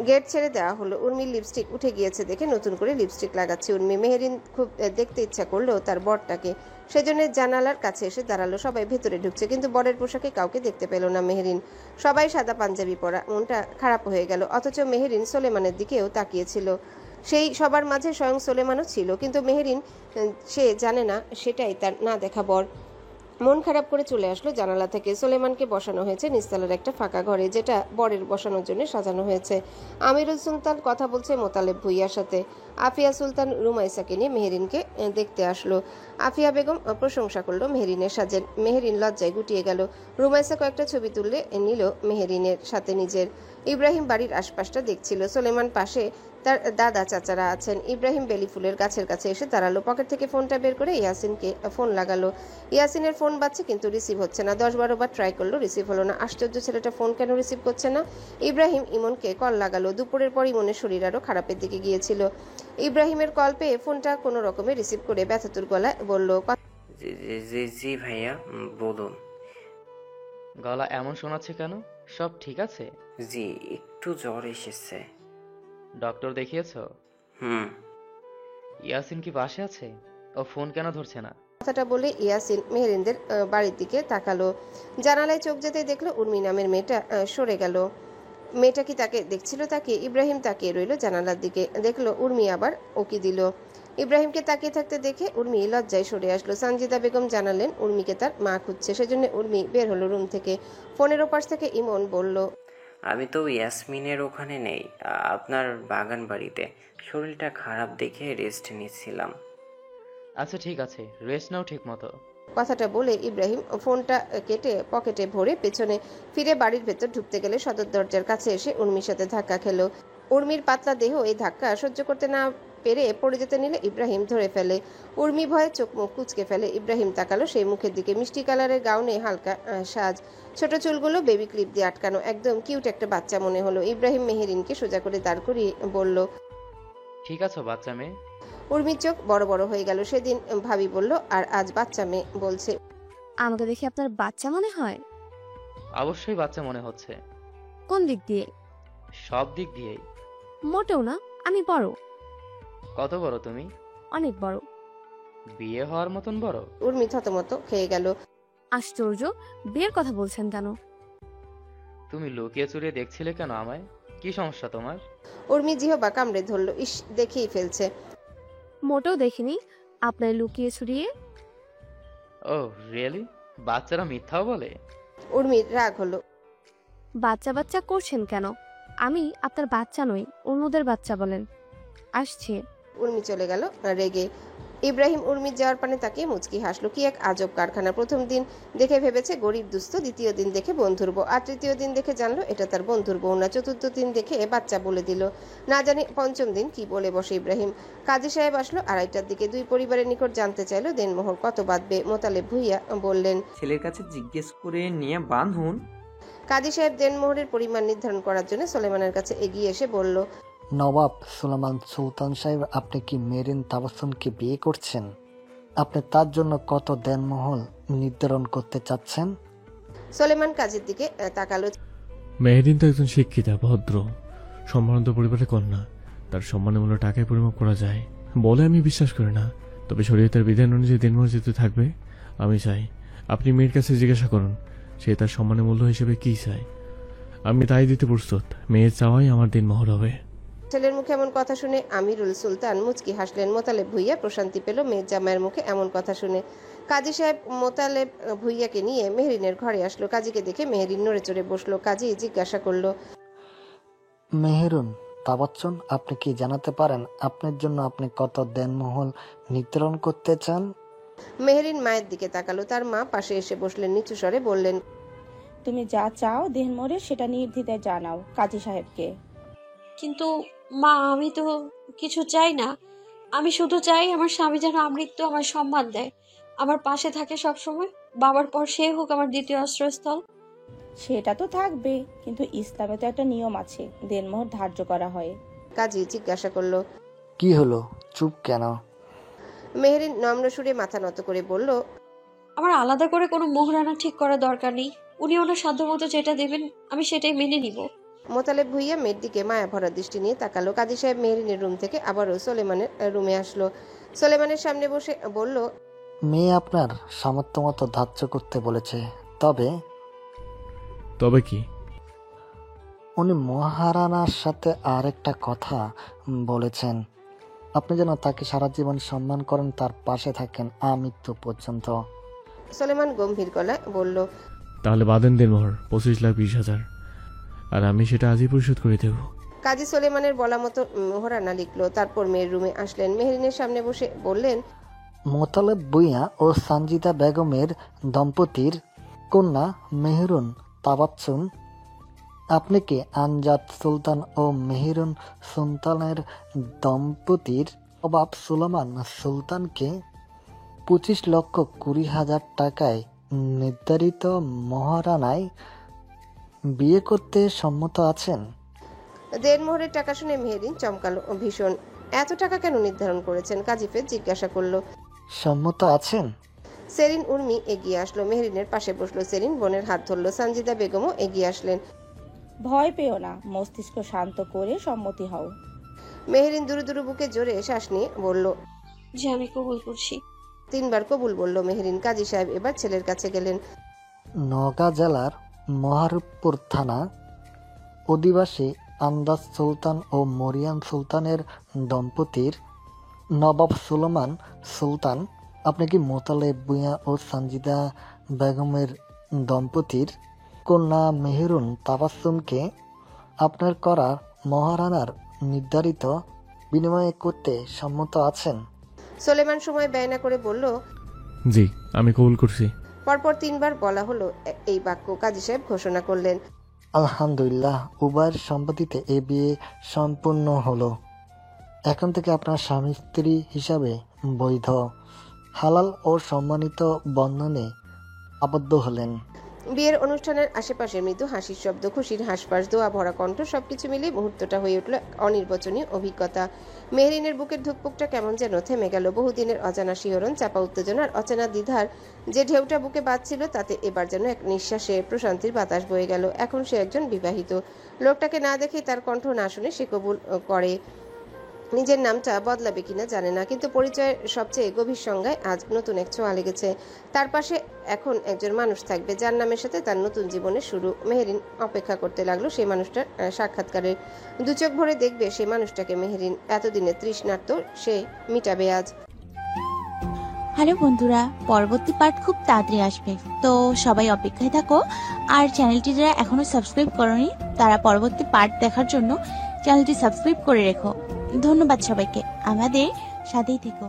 গেট ছেড়ে দেওয়া হলো। উর্মির লিপস্টিক উঠে গিয়েছে দেখে নতুন করে লিপস্টিক লাগাচ্ছে উর্মি। মেহেরিন খুব দেখতে ইচ্ছা করলো তার বরটাকে, সেজন্য জানালার কাছে এসে দাঁড়ালো। সবাই ভেতরে ঢুকছে, কিন্তু বরের পোশাকে কাউকে দেখতে পেল না মেহেরিন। সবাই সাদা পাঞ্জাবি পরা। মনটা খারাপ হয়ে গেল। অথচ মেহেরিন সোলেমানের দিকেও তাকিয়েছিল। সেই সবার মাঝে স্বয়ং সোলেমানও ছিল, কিন্তু মেহেরিন সে জানে না সেটাই তার না দেখা বর। মন খারাপ করে চলে আসলো জানালা থেকে। সোলেমানকে বসানো হয়েছে নিচতলার একটা ফাঁকা ঘরে, যেটা বরের বসানোর জন্য সাজানো হয়েছে। আমিরুল সুলতান কথা বলছে মোতালেব ভুইয়ার সাথে। আফিয়া সুলতান রুমাইসাকে নিয়ে মেহেরিনকে দেখতে আসলো। আফিয়া বেগম প্রশংসা করলো মেহেরিনের সাজের। মেহেরিন লজ্জায় গুটিয়ে গেল। রুমাইসা কয়েকটা ছবি তুলে নিল মেহেরিনের সাথে নিজের। ইব্রাহিম বাড়ির আশপাশটা দেখছিল। সোলেমান পাশে তার দাদা চাচারা আছেন। ইব্রাহিম বেলি ফুলের গাছের কাছে এসে দাঁড়ালো। পকেট থেকে ফোনটা বের করে ইয়াসিনকে ফোন লাগালো। ইয়াসিনের ফোন বাজছে কিন্তু রিসিভ হচ্ছে না। 10-12 বার ট্রাই করলো, রিসিভ হলো না। আশ্চর্য, ছেলেটা ফোন কেন রিসিভ করছে না? ইব্রাহিম ইমনকে কল লাগালো। দুপুরের পর ইমনের শরীর আরো খারাপের দিকে গিয়েছিল। ইব্রাহিমের কল পেয়ে ফোনটা কোনো রকমে রিসিভ করে ব্যথাতুর গলায় বলল, জি ভাইয়া, বলুন। গলা এমন শোনাচ্ছে কেন? সব ঠিক আছে? জি, একটু জ্বর এসেছে। ডক্টর দেখিয়েছো? ইয়াসিন কি পাশে আছে? ও ফোন কেন ধরছে না? কথাটা বলে ইয়াসিন মেহেরিনদের বাড়ির দিকে তাকালো। জানালায় চোখ যেতে দেখলো উর্মি নামের মেয়েটা সরে গেল। মেয়েটা কি তাকে দেখছিল? তাকে ইব্রাহিম তাকিয়ে রইল জানালার দিকে। দেখলো উর্মি আবার ওকি দিল। ইব্রাহিমকে তাকিয়ে থাকতে দেখে উর্মি লজ্জায় সরে আসলো। সানজিদা বেগম জানালেন উর্মিকে তার মা খুঁজছে, সেজন্য উর্মি বের হলো রুম থেকে। ফোনের ওপাশ থেকে ইমন বলল, আমি তো ইয়াসমিনের ওখানে নেই, আপনার বাগান বাড়িতে। শরীরটা খারাপ দেখে রেস্ট নিচ্ছিলাম। আচ্ছা ঠিক আছে, রেস্ট নাও ঠিক মতো। কথাটা বলে ইব্রাহিম ফোনটা কেটে পকেটে ভরে পেছনে ফিরে বাড়ির ভেতর ঢুকতে গেলে সদর দরজার কাছে এসে উর্মির সাথে ধাক্কা খেলো। উর্মির পাতলা দেহ এই ধাক্কা সহ্য করতে না পেরে পড়ে যেতে নিলে ইব্রাহিম ধরে ফেলে। উর্মি ভয়ে চোখ মুখ কুঁচকে ফেলে। ইব্রাহিম তাকালো সেই মুখের দিকে। মিষ্টি কালারের গাউনে হালকা সাজ, ছোট চুলগুলো বেবি ক্লিপ দিয়ে আটকানো, একদম কিউট একটা বাচ্চা মনে হলো। ইব্রাহিম মেহেরিনকে সোজা করে দাঁড় করিয়ে বলল, ঠিক আছে বাচ্চা মেয়ে। উর্মির চোখ বড় বড় হয়ে গেল। সেদিন ভাবি বলল, আর আজ বাচ্চা মেয়ে বলছে। আমাকে দেখে আপনার বাচ্চা মনে হয়? অবশ্যই বাচ্চা মনে হচ্ছে। কোন দিক দিয়ে? সব দিক দিয়েই। মোটেও না, আমি বড়। কত বড় তুমি? অনেক বড়। বিয়ে হওয়ার মতন বড়? উর্মি থতমত খেয়ে গেল। আশ্চর্য, বিয়ের কথা বলছেন কেন? তুমি লুকিয়ে চুরিয়ে দেখছিলে কেন আমায়? কি সমস্যা তোমার? উর্মি জিহবা কামড়ে ধরল। ইস, দেখেই ফেলছে। মোটেও দেখিনি আপনার লুকিয়ে ছুড়িয়ে। ও রিয়েলি? বাচ্চারা মিথ্যাও বলে? উর্মির রাগ হলো। বাচ্চা বাচ্চা করছেন কেন? আমি আপনার বাচ্চা নই, অন্যদের বাচ্চা বলেন। আসছে। উর্মি চলে গেল রেগে। ইব্রাহিম উর্মির যাওয়ার পানে তাকিয়ে মুচকি হাসলো। কি এক আজব কারখানা! প্রথম দিন দেখে ভেবেছে গরিব দুস্থ, দ্বিতীয় দিন দেখে বন্ধুর বউ, আর তৃতীয় দিন দেখে জানলো এটা তার বন্ধুর বউ না, চতুর্থ দিন দেখে বাচ্চা বলে দিল। না জানি পঞ্চম দিন কি বলে বসে ইব্রাহিম। কাজী সাহেব আসলো 2:30টার দিকে। দুই পরিবারের নিকট জানতে চাইলো দেনমোহর কত বাঁধবে। মোতালেব ভুইয়া বললেন, ছেলের কাছে জিজ্ঞেস করে নিয়ে বাঁধুন। কাজী সাহেব দেনমোহরের পরিমাণ নির্ধারণ করার জন্য সোলেমানের কাছে এগিয়ে এসে বলল, নবাব সুলেমান সুলতান সাহেব, আপনি কি মেরিন তাবাসসুমকে বিয়ে করছেন? আপনি তার জন্য কত দেনমোহর নির্ধারণ করতে চাচ্ছেন? সোলেমান কাজীর দিকে তাকালো। মেহেরিন তো একজন শিক্ষিতা, ভদ্র, সম্ভ্রান্ত পরিবারের কন্যা। তার সম্মানের মূল্য টাকায় পরিমাপ করা যায় বলে আমি বিশ্বাস করি না। তবে শরীয়তের বিধান অনুযায়ী দিনমোহর যেতে থাকবে। আমি চাই আপনি মেয়ের কাছে জিজ্ঞাসা করুন সে তার সম্মানের মূল্য হিসেবে কি চায়। আমি তাই দিতে প্রস্তুত। মেয়ের চাওয়াই আমার দিনমোহর হবে। ছেলের মুখে এমন কথা শুনে আমিরুল সুলতান মুচকি হাসলেন। মোতালেব ভুইয়া প্রশান্তি পেল মেয়ের জামাইয়ের মুখে এমন কথা শুনে। কাজী সাহেব মোতালেব ভুইয়াকে নিয়ে মেহেরিনের ঘরে আসলো। কাজীকে দেখে মেহেরিন নড়ে চড়ে বসলো। কাজী জিজ্ঞাসা করলো, মেহেরুন তাবাচ্চুন, আপনি কি জানাতে পারেন আপনার জন্য আপনি কত দেনমোহর নির্ধারণ করতে চান? মেহেরিন মায়ের দিকে তাকালো। তার মা পাশে এসে বসলেন। নিচু স্বরে বললেন, তুমি যা চাও দেনমোহরে সেটা নির্দ্বিধায় জানাও কাজী সাহেবকে। কিন্তু মা, আমি তো কিছু চাই না। আমি শুধু চাই আমার স্বামী যেন আমৃত্যু আমার সম্মান দেয়, আমার পাশে থাকে সব সময়। বাবার পর সে হোক আমার দ্বিতীয় আশ্রয়স্থল। সেটা তো থাকবে, কিন্তু ইসলামে তো একটা নিয়ম আছে, দেনমোহর ধার্য করা হয়। কাজী জিজ্ঞাসা করলো, কি হলো, চুপ কেন? মেহেরিন নম্র সুরে মাথা নত করে বলল, আমার আলাদা করে কোনো মোহরানা ঠিক করার দরকার নেই। উনি ওনার সাধ্যমতো যেটা দেবেন আমি সেটাই মেনে নিব। মোতালেব ভুইয়া মেয়ের দিকে মায়া ভরা দৃষ্টি নিয়ে তাকালো। কাজী সাহেব মেহেরিনের রুম থেকে আবারও সোলেমানের রুমে আসলো। সোলেমানের সামনে বসে বলল, মেয়ে আপনার সামর্থ্য মতো ধার্য করতে বলেছে। তবে কি? উনি মহারানার সাথে আরেকটা কথা বলেছেন, আপনি যেন তাকে সারা জীবন সম্মান করেন, তার পাশে থাকেন আমৃত্যু পর্যন্ত। সোলেমান গম্ভীর গলায় বলল, তাহলে বাদেন দিনমোহর 25,20,000, আর আমি সেটা আজই পরিশোধ করে দেব। কাজী সোলেমানের বলা মতো মোহরানা লিখলো। তারপর মেয়ের রুমে আসলেন, মেহরিনের সামনে বসে বললেন, মোতালেব ভূঁইয়া ও সঞ্জিতা বেগমের দম্পতির কন্যা মেহরুন তাবাচ্চুম, আপনি কি আমজাদ সুলতান ও মেহরুন সুলতানের দম্পতির নবাব সুলেমান সুলতানকে 25,20,000 টাকায় নির্ধারিত মহারানায় বিয়ে করতে সম্মত আছেন? দেড়মোহরের টাকা শুনে মেহরিন চমকালো ভীষণ। এত টাকা কেন নির্ধারণ করেছেন? কাজীফের জিজ্ঞাসা করলো। সম্মত আছেন? সেরিন উর্মি এগিয়ে আসলো, মেহরিনের পাশে বসলো। সেরিন বোনের হাত ধরলো। সঞ্জিদা বেগমও এগিয়ে আসলেন। ভয় পেও না, মস্তিষ্ক শান্ত করে সম্মতি হও। মেহরিন দুরু দুরু বুকে জোরে শ্বাস নিয়ে বলল, যে আমি কবুল করছি। 3 বার কবুল বলল মেহরিন। কাজী সাহেব এবার ছেলের কাছে গেলেন। নওগাঁ জেলার মহারূপপুর থানা অধিবাসী আমজাদ সুলতান ও মরিয়াম সুলতানের দম্পতির নবাব সুলেমান সুলতান, আপনি কি মোতালেব ভূঁইয়া ও সঞ্জিদা বেগমের দম্পতির কন্যা মেহরুন তাবাসসুমকে আপনার করা মহারানার নির্ধারিত বিনিময়ে করতে সম্মত আছেন? সোলেমান সময় ব্যয় না করে বলল, জি, আমি কবুল করছি। পরপর 3 বার বলা হলো এই বাক্য। কাজী সাহেব ঘোষণা করলেন, আলহামদুলিল্লাহ, উভয়ের সম্মতিতে এ বিয়ে সম্পূর্ণ হলো। এখন থেকে আপনার স্বামী স্ত্রী হিসাবে বৈধ, হালাল ও সম্মানিত বন্ধনে আবদ্ধ হলেন। বিয়ের অনুষ্ঠানের আশেপাশে মৃদু হাসির শব্দ, খুশির হাসপাস, দোয়া ভরা কণ্ঠ, সবকিছু মিলে মুহূর্তটা হয়ে উঠল অনির্বচনীয় অভিজ্ঞতা। মেহরিনের বুকের ধুকপুকটা কেমন যেন থেমে গেল। বহুদিনের অজানা শিহরণ, চাপা উত্তেজনার, অচেনা দ্বিধার যে ঢেউটা বুকে বাজছিল, তাতে এবার যেন এক নিঃশ্বাসে প্রশান্তির বাতাস বয়ে গেল। এখন সে একজন বিবাহিত। লোকটাকে না দেখে, তার কণ্ঠ না শুনে সে কবুল করে। নিজের নামটা বদলাবে কিনা জানে না, কিন্তু পরিচয়ের সবচেয়ে গভীর সংজ্ঞায় আজ নতুন এক ছোঁয়া লেগেছে। তার পাশে এখন একজন মানুষ থাকবে, যার নামের সাথে তার নতুন জীবনের শুরু। মেহরিন অপেক্ষা করতে লাগলো সেই মানুষটার সাক্ষাৎকারের। 2 চোখ ভরে দেখবে সেই মানুষটাকে। মেহরিন এতদিনের তৃষ্ণার্ত সে মিটাবে আজ। হ্যালো বন্ধুরা, পরবর্তী পার্ট খুব তাড়াতাড়ি আসবে, তো সবাই অপেক্ষায় থাকো। আর চ্যানেলটি যারা এখনো সাবস্ক্রাইব করোনি, তারা পরবর্তী পার্ট দেখার জন্য চ্যানেলটি সাবস্ক্রাইব করে রেখো। ধন্যবাদ সবাইকে, আমাদের সাথেই থেকো।